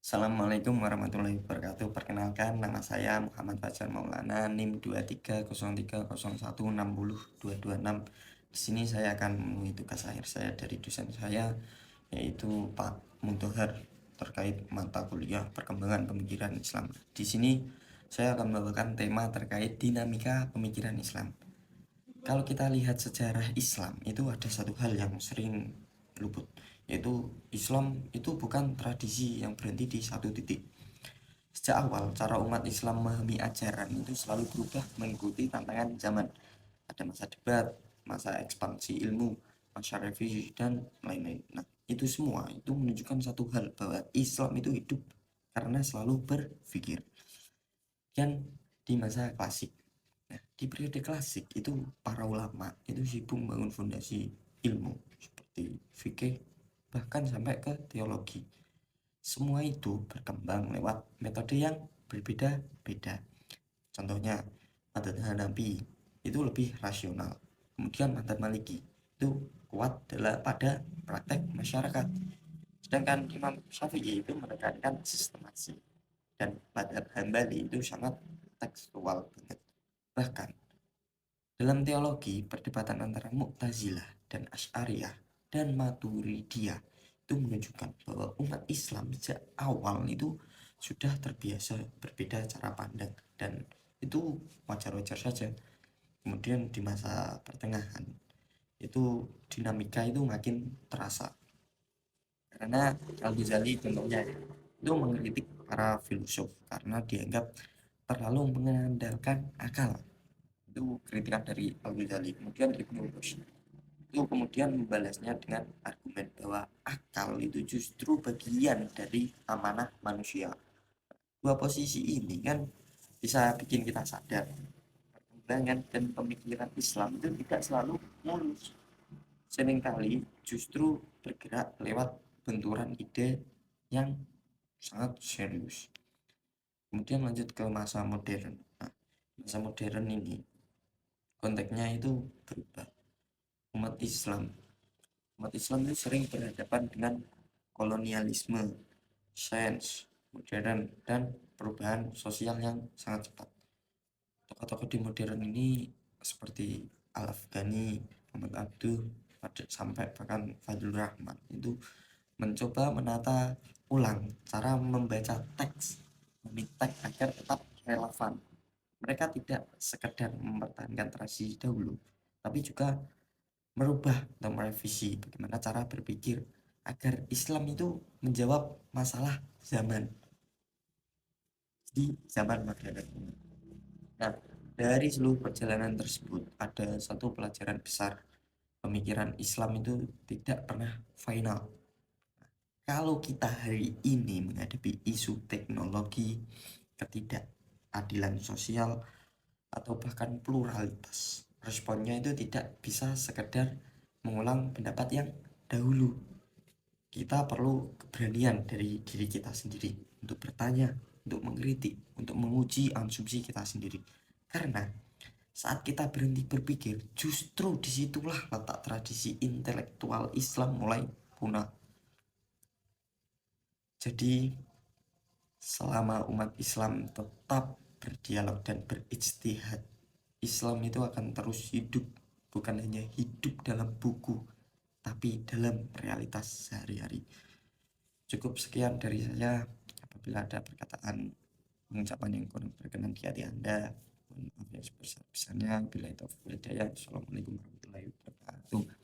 Assalamualaikum warahmatullahi wabarakatuh. Perkenalkan, nama saya Muhammad Fajar Maulana, NIM 230301602226. Di sini saya akan memenuhi tugas akhir saya dari dosen saya, yaitu Pak Muntohar, terkait mata kuliah perkembangan pemikiran Islam. Di sini saya akan membawakan tema terkait dinamika pemikiran Islam. Kalau kita lihat sejarah Islam, itu ada satu hal yang sering luput, yaitu Islam itu bukan tradisi yang berhenti di satu titik. Sejak awal, cara umat Islam memahami ajaran itu selalu berubah mengikuti tantangan zaman. Ada masa debat, masa ekspansi ilmu, masa revisi, dan lain-lain. Nah, itu semua itu menunjukkan satu hal, bahwa Islam itu hidup karena selalu berpikir. Dan di masa klasik, nah, di periode klasik itu para ulama itu sibuk membangun fondasi ilmu seperti fikih, bahkan sampai ke teologi. Semua itu berkembang lewat metode yang berbeda-beda. Contohnya, madzhab Hanafi itu lebih rasional. Kemudian madzhab Maliki itu kuat pada praktek masyarakat. Sedangkan Imam Syafi'i itu menekankan sistemasi, dan madzhab Hambali itu sangat tekstual banget. Bahkan dalam teologi, perdebatan antara Mu'tazilah dan Asy'ariyah dan Maturidiyah itu menunjukkan bahwa umat Islam sejak awal itu sudah terbiasa berbeda cara pandang, dan itu wajar-wajar saja. Kemudian di masa pertengahan itu dinamika itu makin terasa, karena Al-Ghazali contohnya itu mengkritik para filsuf karena dianggap terlalu mengandalkan akal. Itu kritikan dari Al-Ghazali. Kemudian Ibnu Rushd itu kemudian membalasnya dengan argumen bahwa akal itu justru bagian dari amanah manusia. Dua posisi ini kan bisa bikin kita sadar perkembangan dan pemikiran Islam itu tidak selalu mulus. Seringkali justru bergerak lewat benturan ide yang sangat serius. Kemudian lanjut ke masa modern. Nah, masa modern ini konteksnya itu berubah. Umat Islam umat Islam itu sering berhadapan dengan kolonialisme, sains modern, dan perubahan sosial yang sangat cepat. Tokoh-tokoh di modern ini seperti Al-Afghani, Muhammad Abduh, sampai bahkan Fadlur Rahman itu mencoba menata ulang cara membaca teks, memilih teks agar tetap relevan. Mereka tidak sekedar mempertahankan tradisi dahulu, tapi juga merubah atau merevisi bagaimana cara berpikir agar Islam itu menjawab masalah zaman di zaman modern. Nah, dari seluruh perjalanan tersebut ada satu pelajaran besar: pemikiran Islam itu tidak pernah final. Kalau kita hari ini menghadapi isu teknologi, ketidakadilan sosial, atau bahkan pluralitas, responnya itu tidak bisa sekedar mengulang pendapat yang dahulu. Kita perlu keberanian dari diri kita sendiri untuk bertanya, untuk mengkritik, untuk menguji asumsi kita sendiri. Karena saat kita berhenti berpikir, justru disitulah letak tradisi intelektual Islam mulai punah. Jadi, selama umat Islam tetap berdialog dan berijtihad, Islam itu akan terus hidup, bukan hanya hidup dalam buku, tapi dalam realitas sehari-hari. Cukup sekian dari saya. Apabila ada perkataan pengucapan yang kurang berkenan di hati Anda, mohon maaf yang sebesar-besarnya. Bila itu hidayah. Assalamualaikum warahmatullahi wabarakatuh.